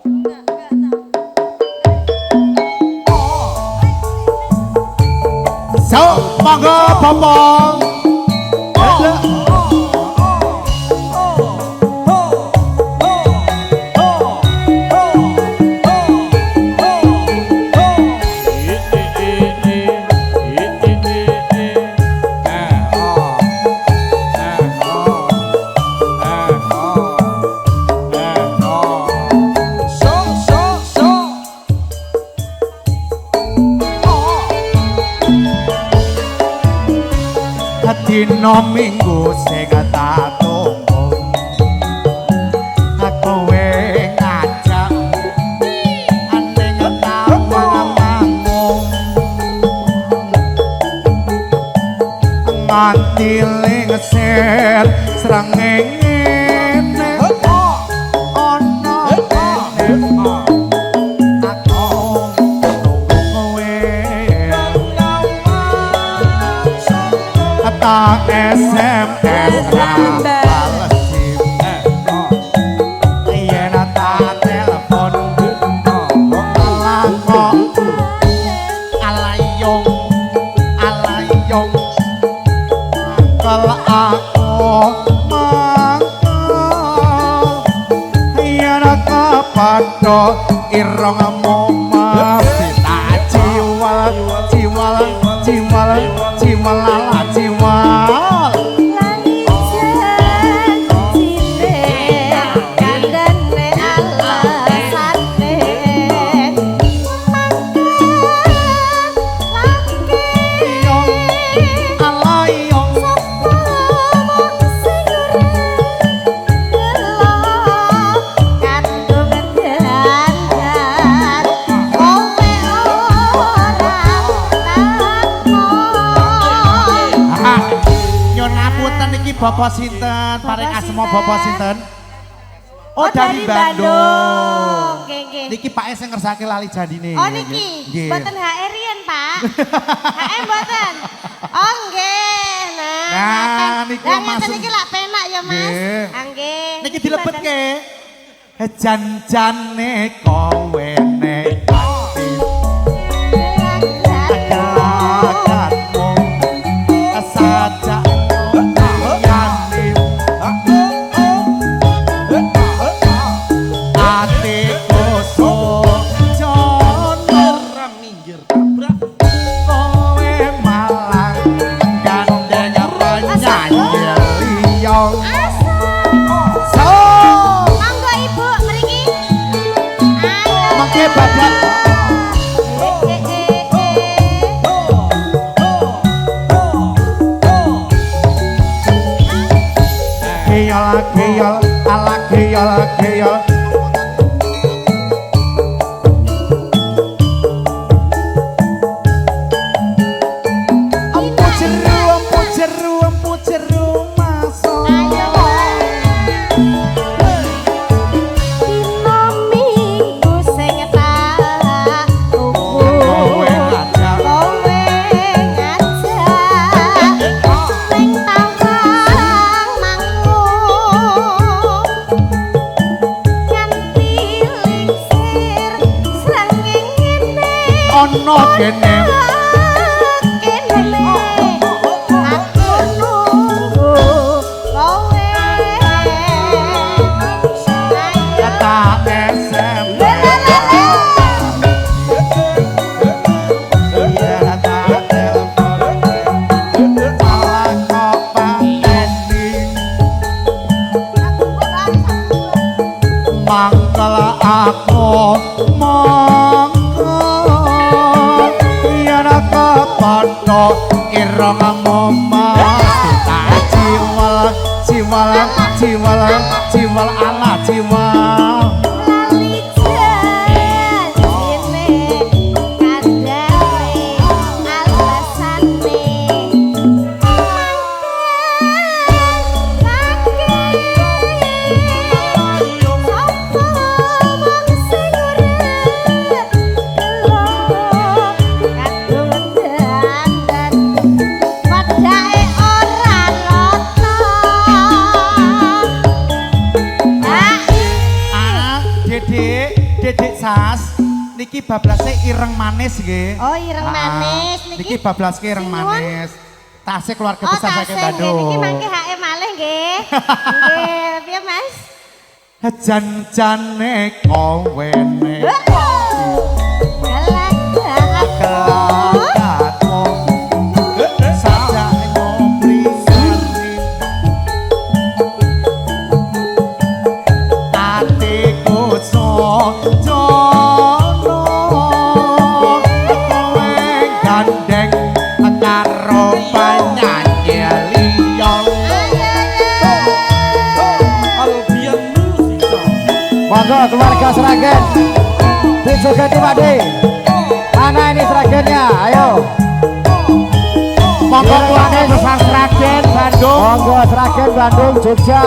So, monggo Bapak. Dino minggu sing tak tunggu kowe ngajak aning tawang manggung nganti lengser srengenge ono tak SMS balesim yen tak telepon langkok alayong kalau aku mangkel yen kepadha ireng momah tak jiwal Bapak sinten, paring asma Bapak sinten? Oh dari Bandung. Niki Pak S yang ngersake lali jadine. Oh niki, mboten HR yen Pak. HR mboten. Oh nggih. Nah, niki masuk. Niki lak penak ya Mas. Nggih. Niki dilebetke. Jan-jane kowe nek Geyol empu jeru masuk dino minggu sing tak tunggu kowe ngajak ning tawang manggung nganti lingsir srengenge ono kene mangkel aku mangkel yen kepadha ireng momah tak jiwal ala jiwal Dedek Sas, niki bablase ireng manis nggih. Oh, ireng manis. Niki bablaske ireng manis. Tasik keluarga besar saking Bandung. Bandung. Niki mangke HM malih nggih. Nggih, piye Mas? Jan-jane kowene. Monggo keluarga Sragen disugati Pak De. Mana ini Sragennya? Ayo. Monggo keluarga besar Sragen Bandung. Monggo Sragen Bandung Jogja.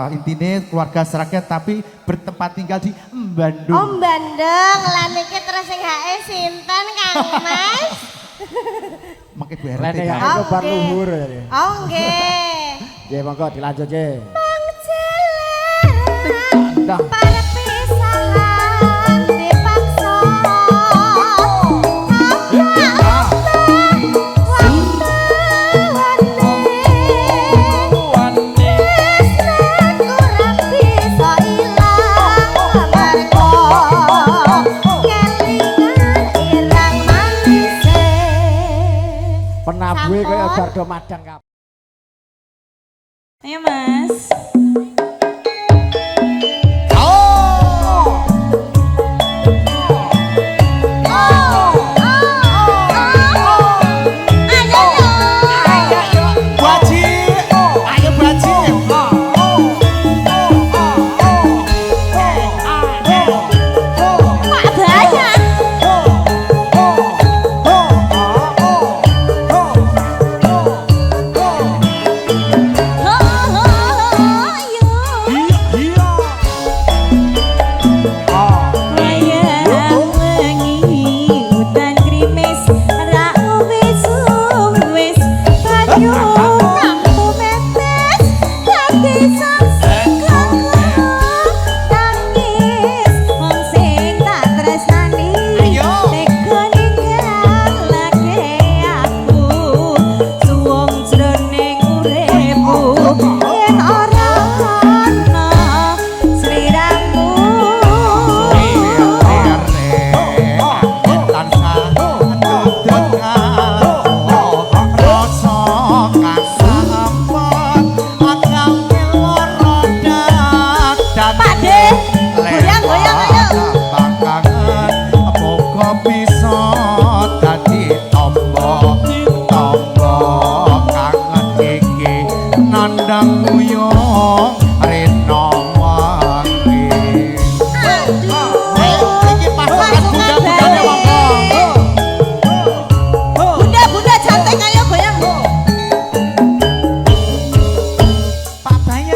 Intine keluarga Sragen tapi bertempat tinggal di Bandung. Oh, Bandung. Lah niki terus sing HE sinten Kang Mas? Make Bu RT. Lene ya iku bar luhur. Oh, nggih. Nggih, monggo dilanjut, nggih. Mangjeler. Perpisahan dipaksa. Penabuhe kaya bardo madang kabeh. Ayo Mas. Oh, kondang kuyong rena wangi. Iki pasukan bunda-bundane monggo. Bunda-bunda cantik ayo goyang. Pak Bayan.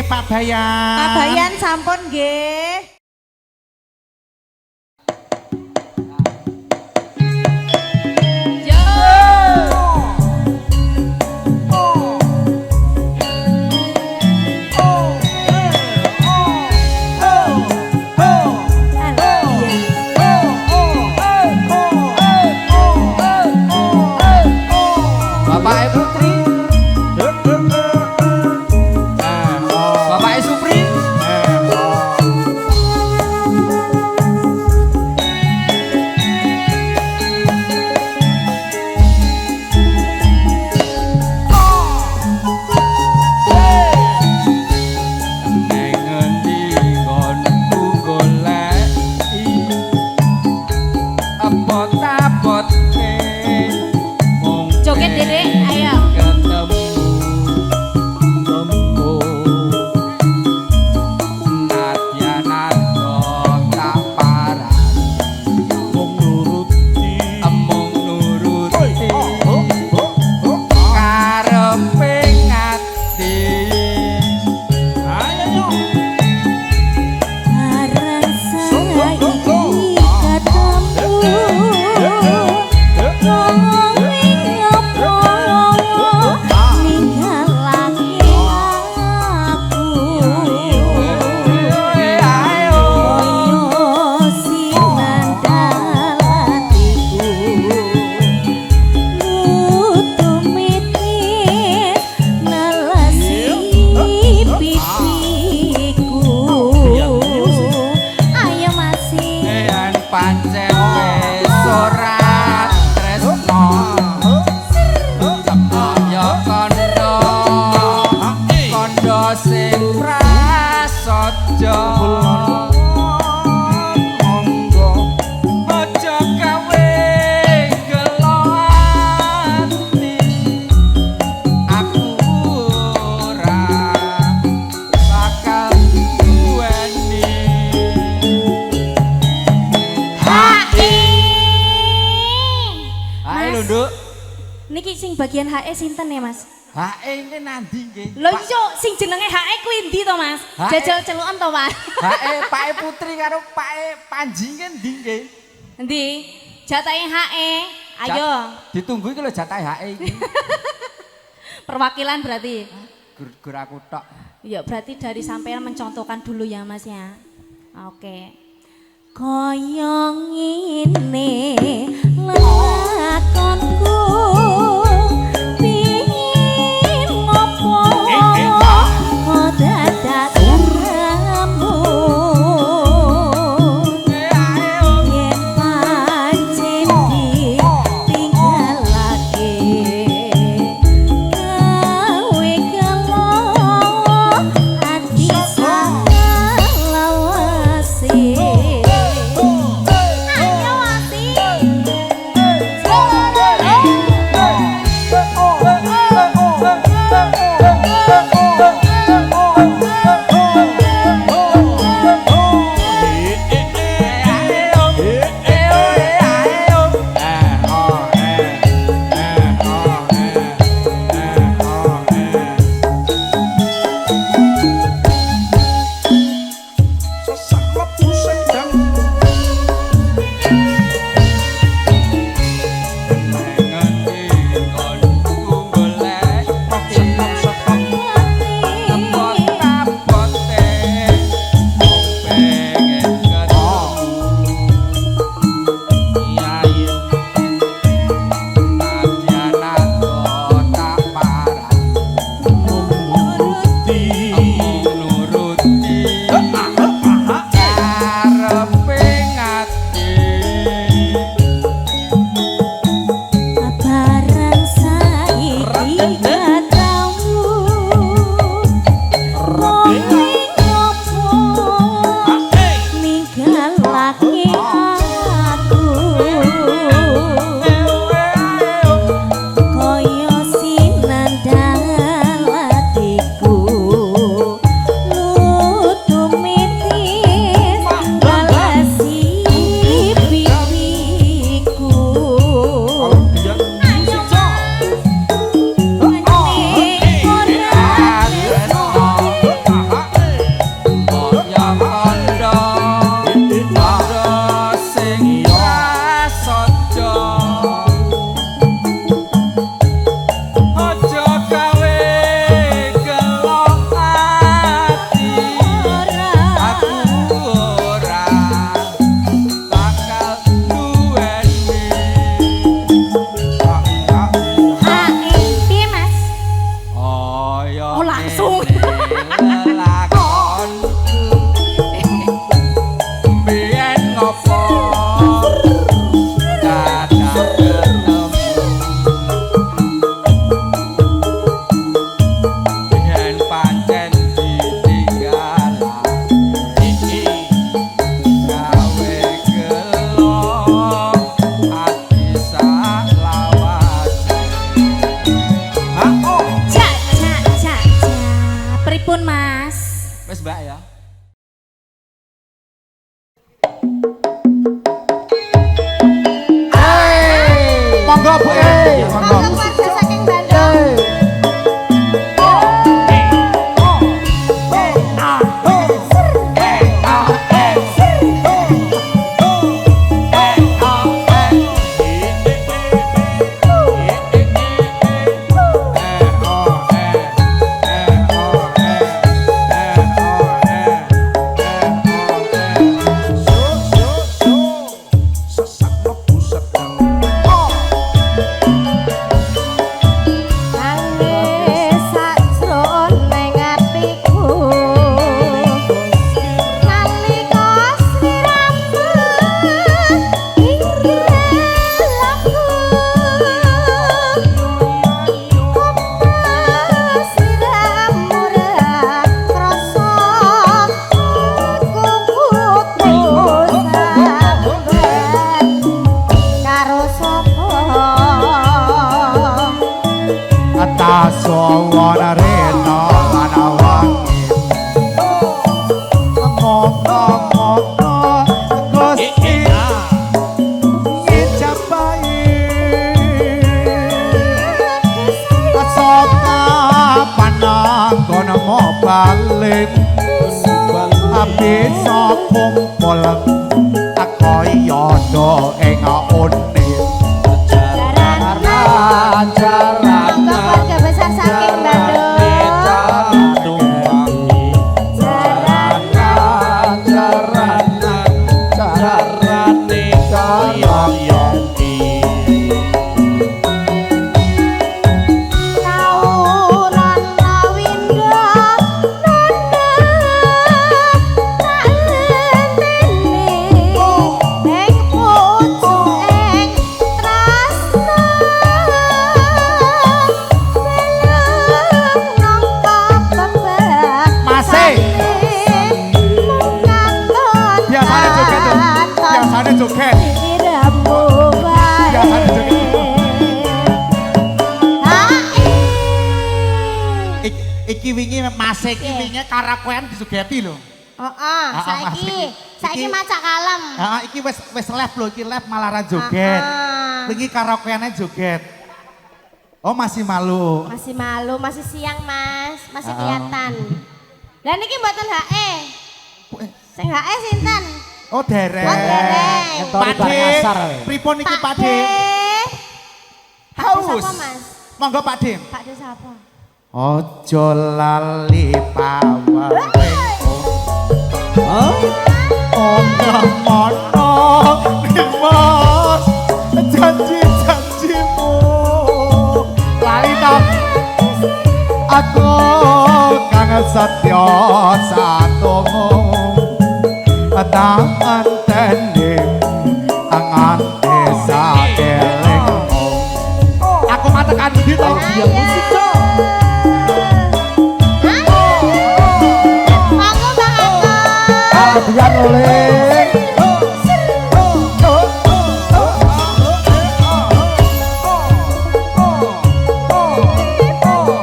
Pak Bayan. Pak Bayan sampun nggih. Joget Dede, ayo. Sing bagian HE sinten ya Mas? HE ini nanti nggih. Lho iya sing jenenge HE kuwi ndi to Mas? Jajal celukan to Mas? HE Pak Putri karo Pak Panji kan ndi nggih? Endi? Jatahe HE. Ayo. Ditunggu iki lho jatah HE iki. Perwakilan berarti. Gur aku tok. Ya berarti dari sampean mencontohkan dulu ya Mas ya. Oke. Kaya ngene lakonku pingin ngopo kok dadak kamu yen pancen ditinggalake gawe gelo ati salawase. Monggo Bu. Monggo keluarga saking Bandung. balik bisa kumpul kaya do ing une Jaran keluarga besar saking Bandung. Joget. Iki wingi Mas iki wingi karaokean disugeti lho. Heeh, saiki macak kalem. Heeh, iki wis live lho, iki live malah ra joget. Wingi karaokeane joget. Oh, masih malu. Masih malu, masih siang, Mas. Masih kelihatan. Dan iki mboten HE. Sing HE sinten? Oh, derek. Oh, derek. Pakde, pripun iki Pakde? Haus. Sapa, Mas? Monggo Pakde. Pakde sapa? Ojo lali pawang. Ono Dimas janji-janjimu lali to. Aku kang setya satomu. Tak antene angante sakeleng. Aku matekan iki to. Musik to. Biar oleh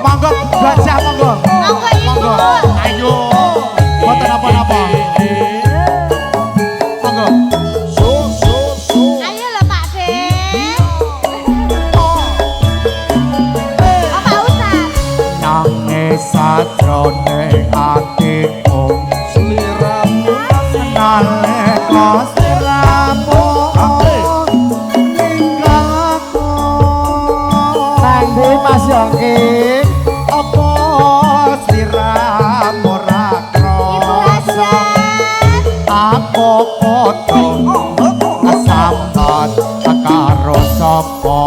monggo gajah monggo monggo ayo boten apa-apa monggo ayo lho Pak De apa usah nangis sajrone atiku sliramu nalika sliramu ninggalku Nanti Mas Yongki apa sliramu ora krasa apa padha sambat karo sapa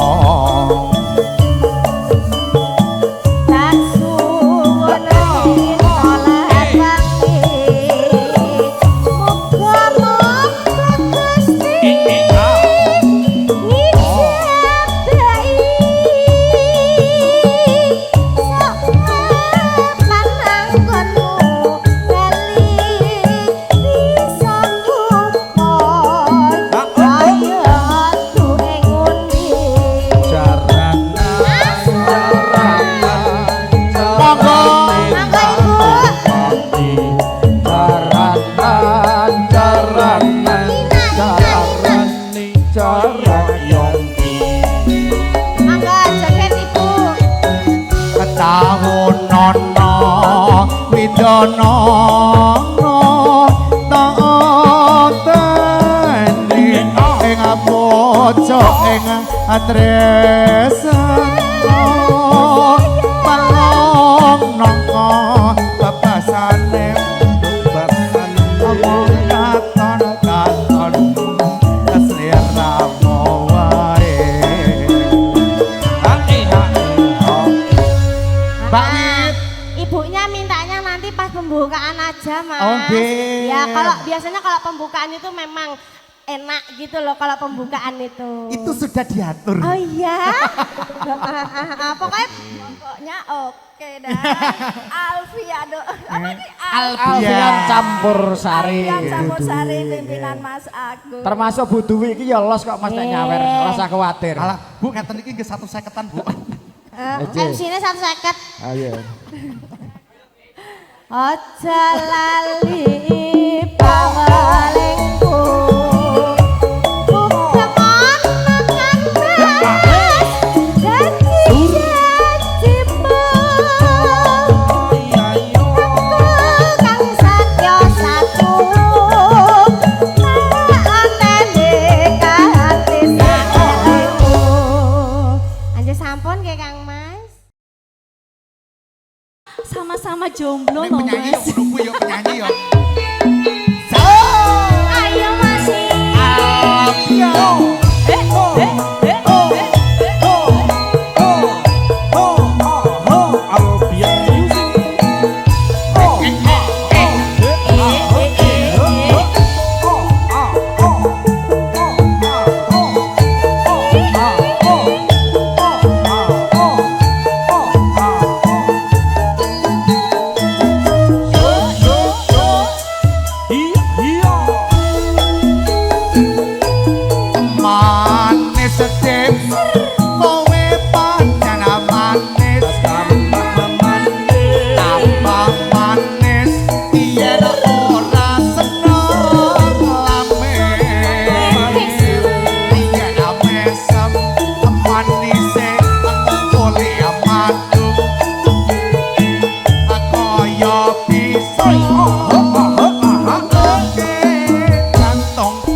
Widono tani ing pojok ing tresno palong nangka bebasane bebasan omong katon sliramu wae ibunya mintanya nanti pas pembukaan aja Mas. Oh, nggih. Ya biasanya kalau pembukaan itu memang enak gitu loh kalau pembukaan itu. Itu sudah diatur. Oh iya. Pokoknya oke dah. Alfiado. Apa nih? Alfian campur sari. Alfian campur sari pimpinan Mas Agus. Termasuk Bu Duwi iki ya los kok Mas nek nyawer, ora usah kuwatir. Alah, Bu ngeten iki nggih 150-an, Bu. MC-ne 150. Ayo. Aja lali pawalengku bukan makan beras janji-janjimu aku sama-sama jomblo Nek loh penyanyi Mas. yo kudu yo penyanyi yo. Ayo masih. Manis sedih kowe pancen manis tambah manis yen ora seneng lamis yen mesem manise oleh madu kaya bisa kantongku.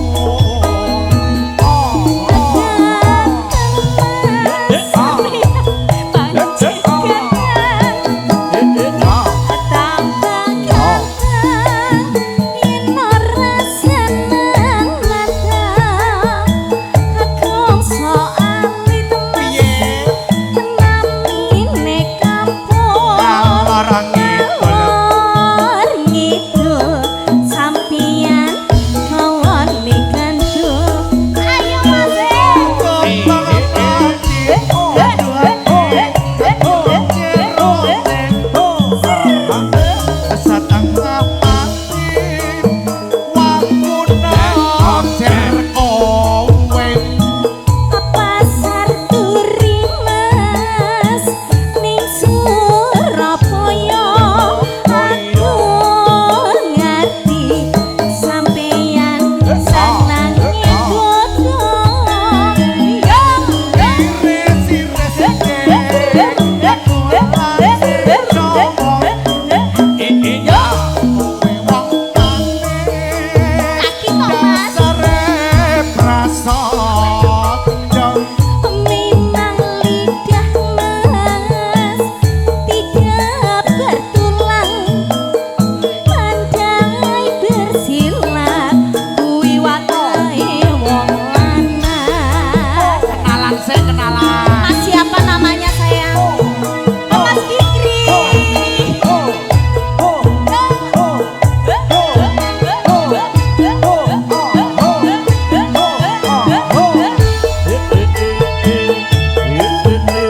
Mas siapa namanya sayang? Mas Fikri.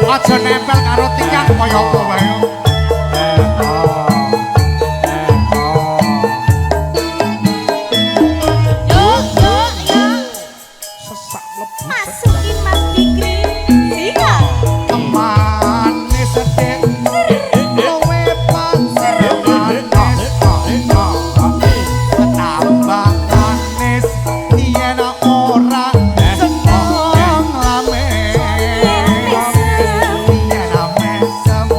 Aja nempel karo tiang kaya kowe. Masukin Mas Fikri. Siap. Manis sedih kowe pancen manis tambah manis yen ora seneng lamis yen mesem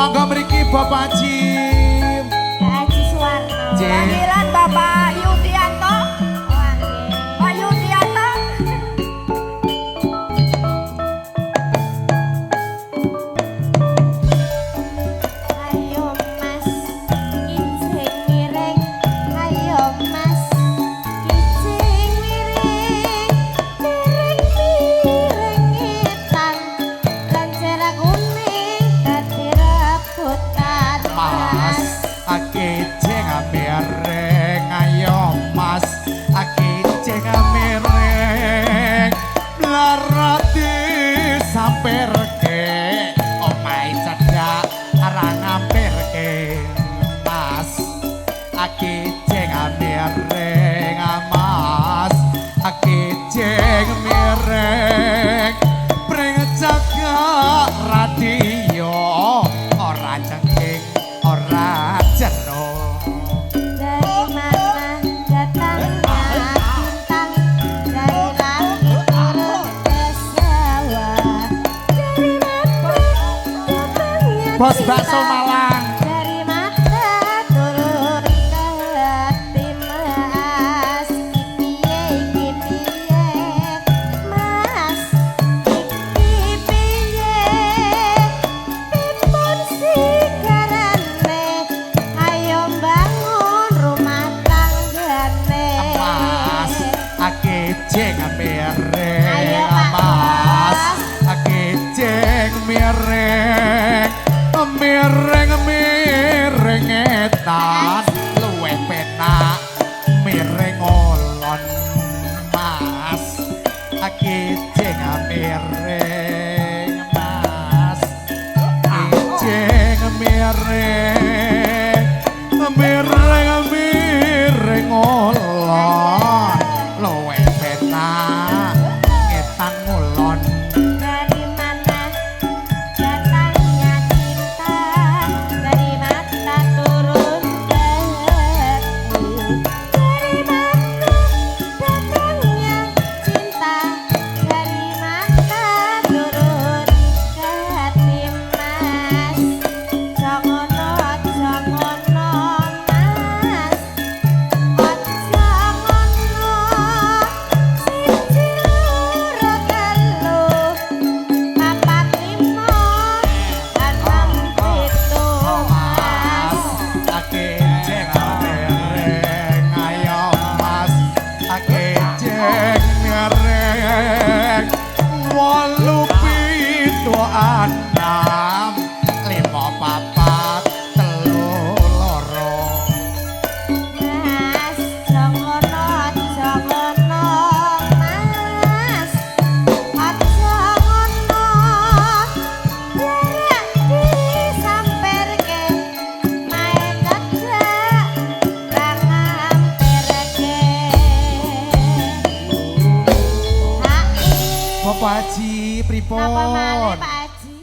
Monggo mriki Bapak Jim. Haji Suwarno. Jim. Panggilan Bapak Yudianto. Oh, nggih. Pak Yudianto. Ayo Mas, kijing miring. Ayo Mas, kijing miring. Miring-miring ngetan. Lancera kuning dadi rebutan Mas, akijing miring ayo Mas, akijing miring larati sampirke omahe cedhak arang ngampirke Mas, akijing miring Mas, akijing miring pring jaga radio ora cengking ora jero. Dari mana datangnya bintang, dari langit turun ke sawah. Dari mana datangnya Bos bakso cinta, Malang. dari mata turun ke hati Mas. Kipiye Mas, kipiye pipun sigarane, ayo bangun rumah tanggane. Mas, akijing miring Ayo, Pak Mas, Bos. akijing miring miring miring etan luwih penak miring olon Mas, akijing miring Mas, akijing miring miring miring olon luwih penak ngetan ngulon. Dari mana datangnya cinta, dari mata turun ke hati. Dari mana datangnya cinta, dari mata turun ke hati Mas. Jangono Mas, ojo ngono, siji loro telu papat lima enam pitu Mas. Akijing miring ayo Mas, akijing miring wolu pitu enam lima papat telu loro. Mas, jangono Mas, ojo ngono, jarak disamperke, mae cedhak ra ngampirke. Bapak Haji pripun? Apa maneh Pak Haji?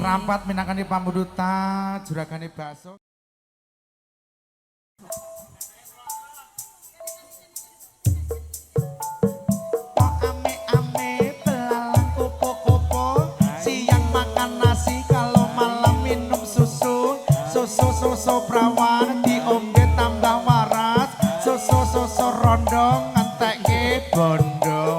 Rampat minangkani pambuduta, juragane baso. Ame-ame belalang kupu-kupu, siang makan nasi kalau malam minum susu. Susu prawan diombe tambah waras, susu rondong ngentekke bondo.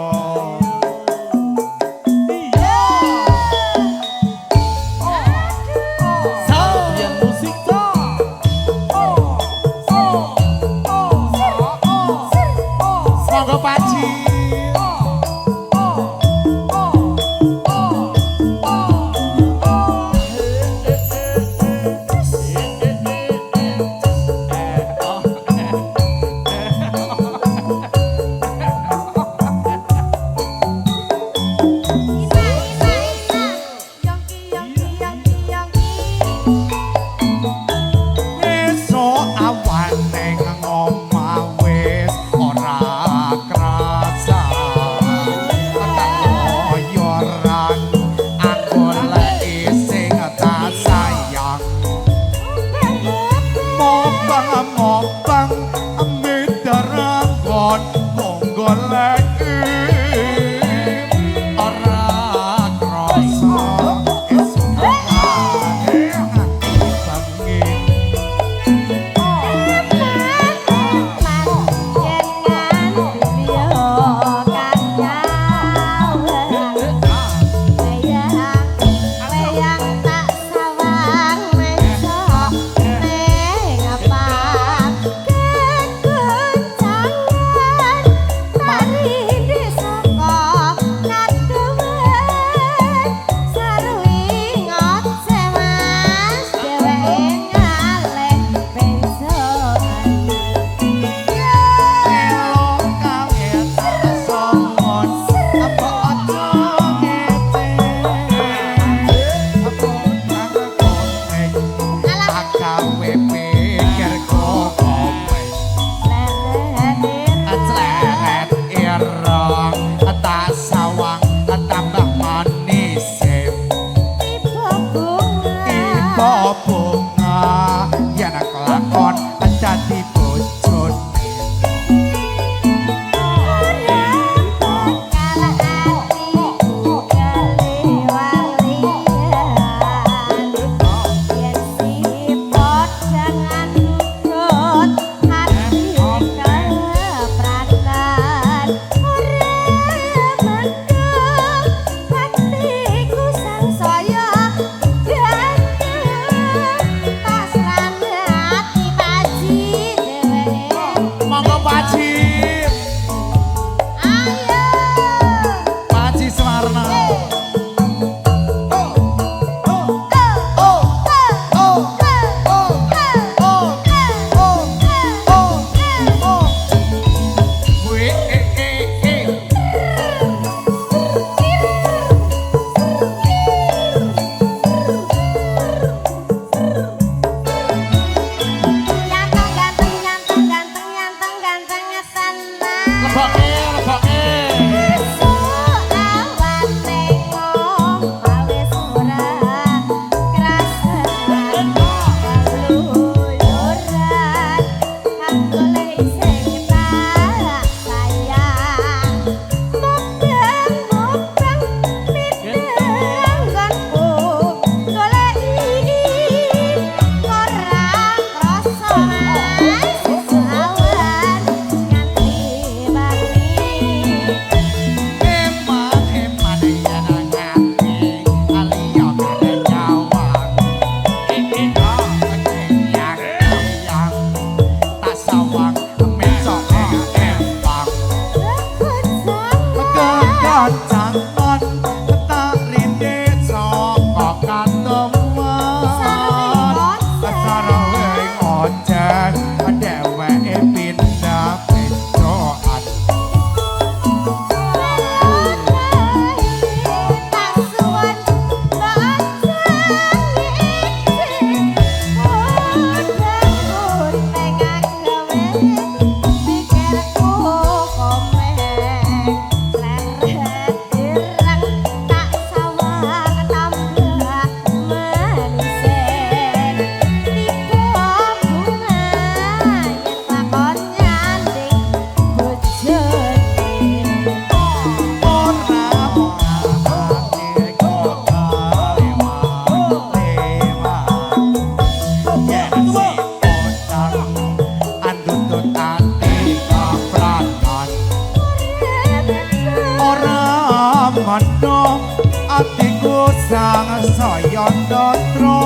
ngono atiku sang saya ndotro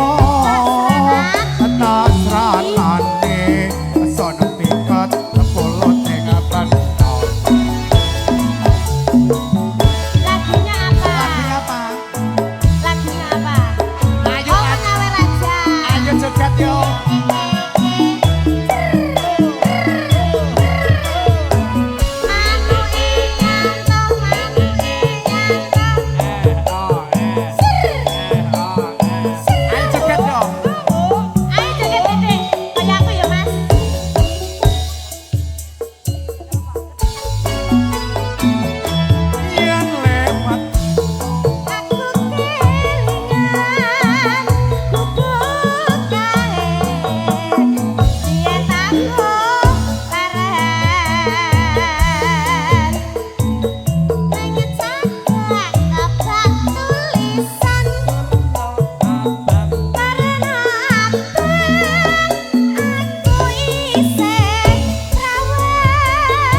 nasranane sono pikat polo ning bantho. Lagunya apa? Lagunya apa? Lagunya apa? Ayo, Oh, Mengawe Raja. ayo joget yo. Manu ingan toh, manu ingan toh. Ayo joget yo. Ayo joget Dede, kayak aku ya Mas. Yen lewat Aku kelingan gubuk kae, biyen aku leren. Pengen cadak abang tulisan, karena abang aku isih rawan.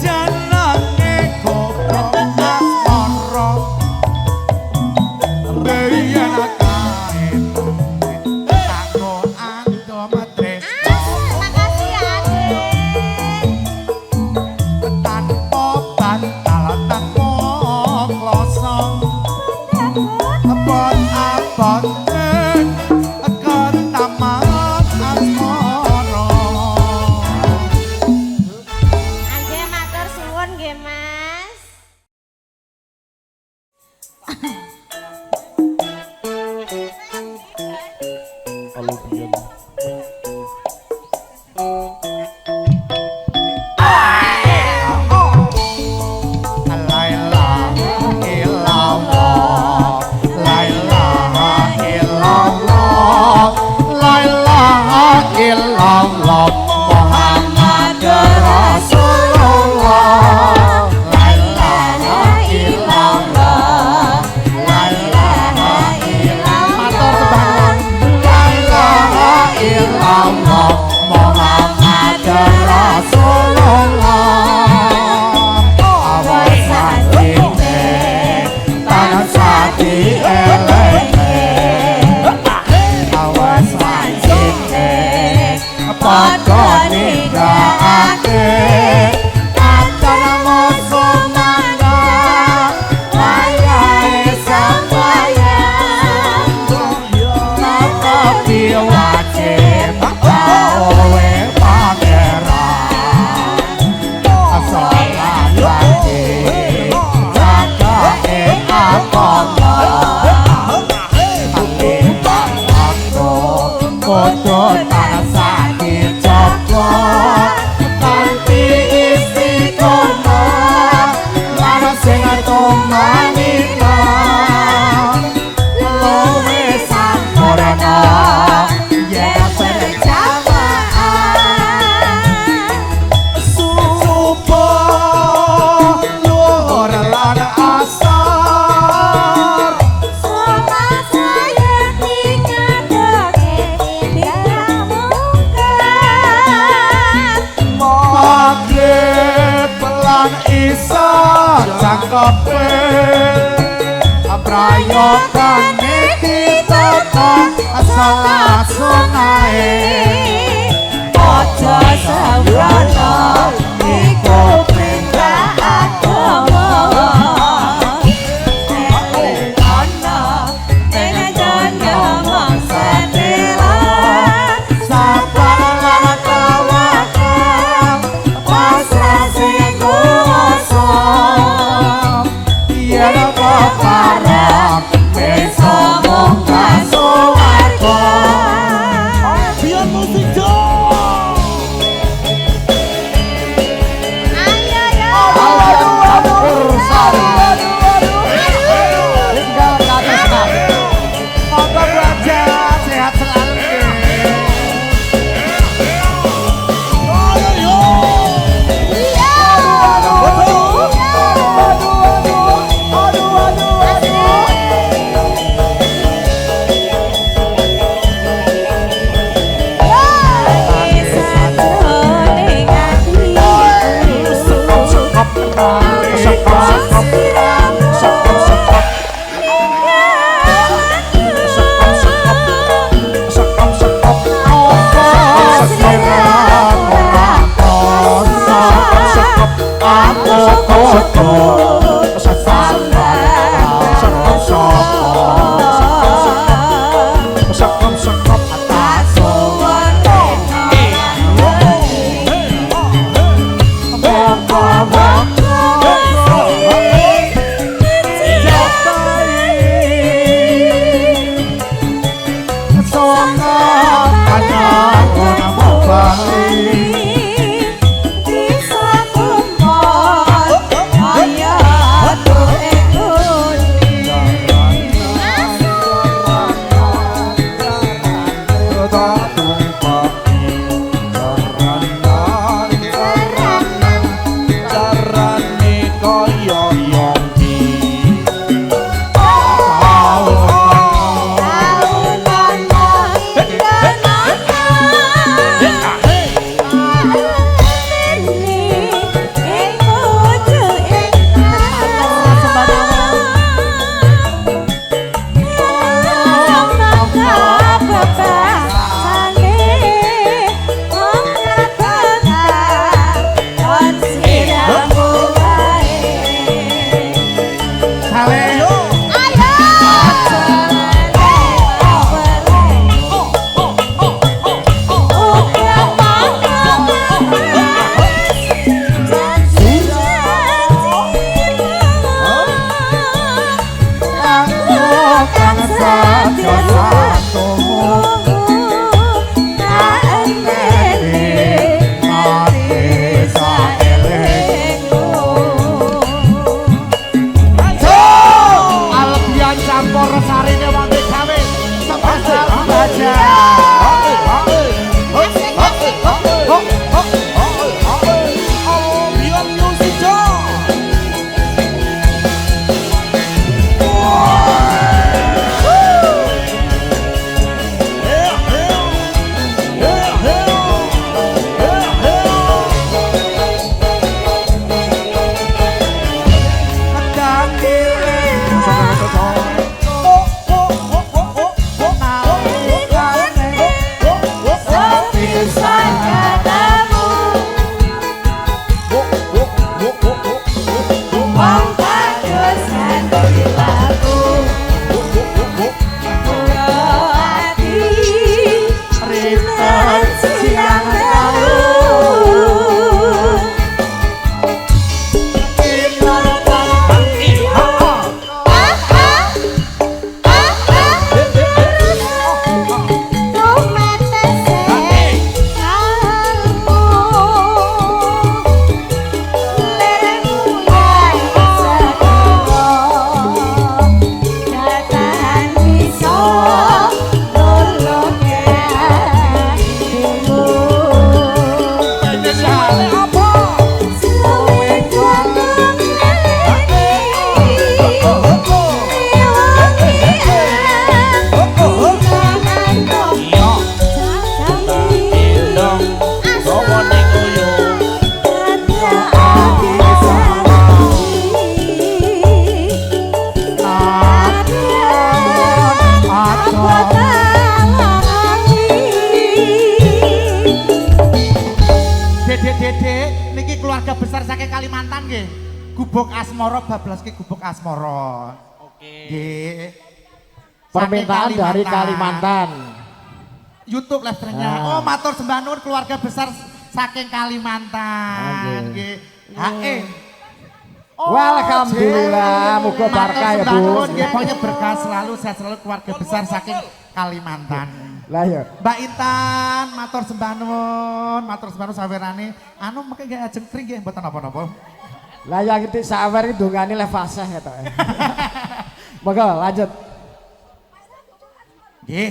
jenenge goblok asmara biyen akae takno ando matresno Makasih ya Adik. tanpa bantal tanpa kloso abot aboten ketamat asmara. Angge matur suwun nggih Mas. La ilaha illallah, la ilaha illallah, la ilaha illallah, Muhammadur Rasulullah. La ilaha illallah, la ilaha illallah, la ilaha illallah, Muhammadur Rasulullah. Awas hati tanah sati eleke, awas hati padha nindakake kata musuh mangga layahe sambayang tapi wajib gawe pangeran sholat wajib zakate apa tapi bangku foto tanah sakit coklat kanti istiqomah lana sing atumanina luwe sampurna yen berjamaah subuh luhur lan asar Sholat saya dikadoke diamungkan. maghrib lan isya cangkepe abrayokan iki tetep salat sunahe aja sembrono iku perintah agama ana ing donya mangsa sabar lan tawakal pasrah sing kuwasa yen keparang bisa munggah suwarga. Biar musik dong. Ayo yo. Tinggal ke atas Mas. Monggo Bu Aja, sehat selalu. Ayo. Kalimantan nggih. Gubuk Asmara bablaske gubuk Asmara. Oke. Nggih. Permintaan dari Kalimantan. YouTube live streamnya. Oh, matur sembah nuwun keluarga besar saking Kalimantan. Nggih. HE. Oh, alhamdulillah, muga barokah ya Bu. Nggih, pokoknya berkah selalu, sehat selalu keluarga besar saking Kalimantan. Lah ya. Mbak Intan, matur sembah nuwun sawerane. Anu mengke nggih jengkring nggih mboten napa-napa. Lah ya ngerti sawer iki dongane le fasih ya tok. Monggo lanjut. Nggih.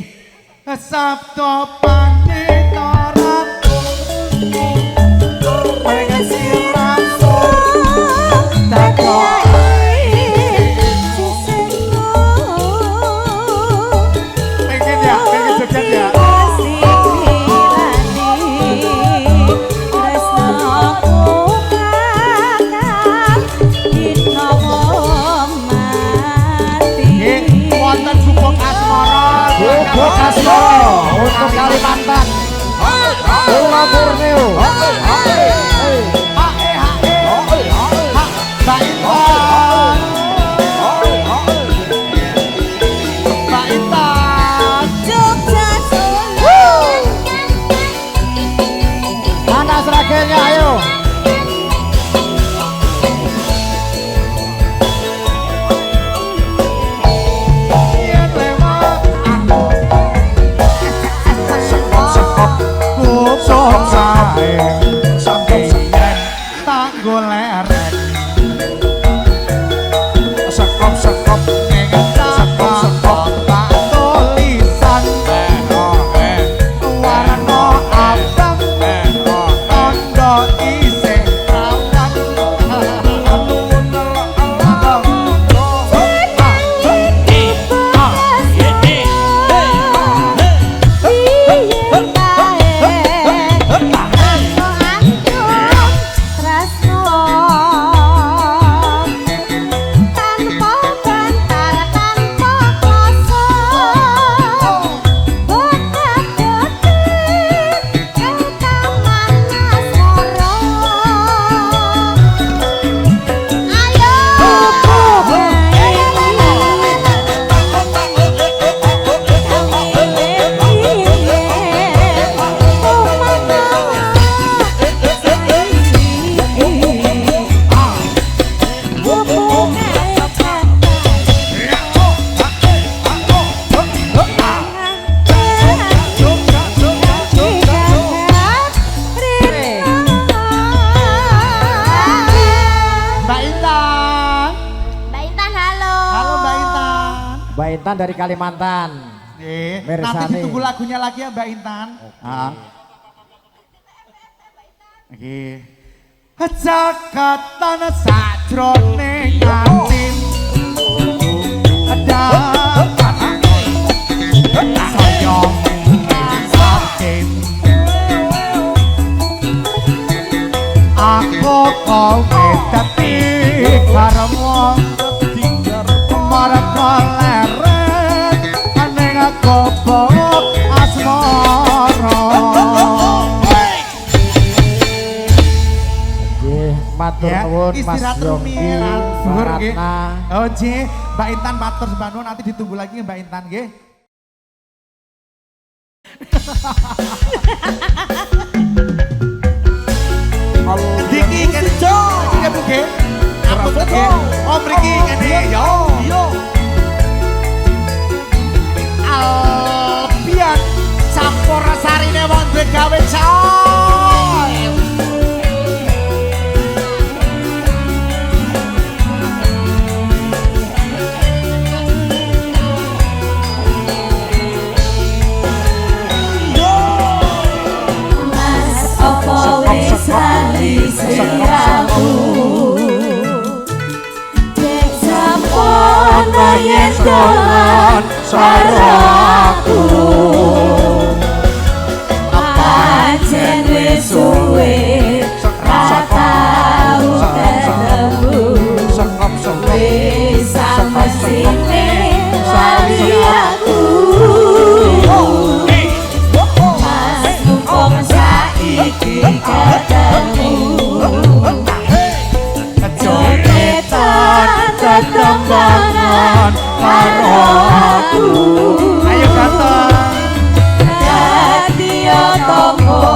Sabda panitaran untuk Kalimantan. Pulau Borneo. Mbak Intan dari Kalimantan. Nanti ditunggu lagunya lagi ya Mbak Intan. Jakatan sajroning atim dapat sayang satim aku kowe dadi karemo marang leret ning gobok asmara. Matur nuwun Mas Yongki Baratna. Oh nggih, Mbak Intan matur sembah nuwun, nanti ditunggu lagi Mbak Intan nggih. Diki kan iki buke. Apa buke? Oh mriki kene yo. Albian campur sarine wong duwe gawe coy. Siramu Dek sampun yen dolan saraku Pancen wis suwe ra tau ketemu wis samesine lali aku Mas mumpung saiki ketemu Ketembangan karo aku. Ayo datang. Dadi tonggo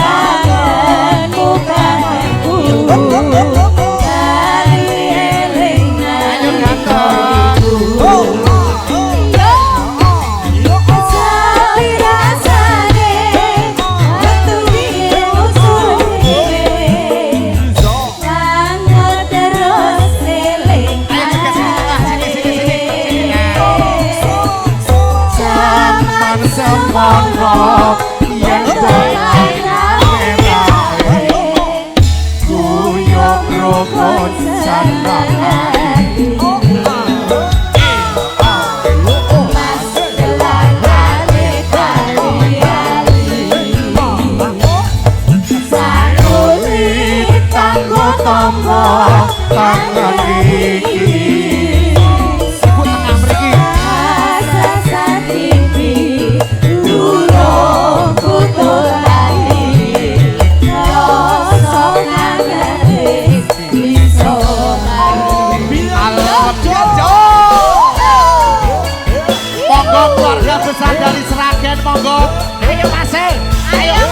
kangenmu kangenku. Kali eling Ayo datang. Sali rasane waktu musuhe Langgar terus eling Zaman semono yang kuyok rukun sanang Tombo tangan iki Ibu tengah mriki Asa tipi durung kutul lali Rasa ngangete iso Alam jojo Monggo keluarga besar dari Seragen monggo Ayo Mas ayo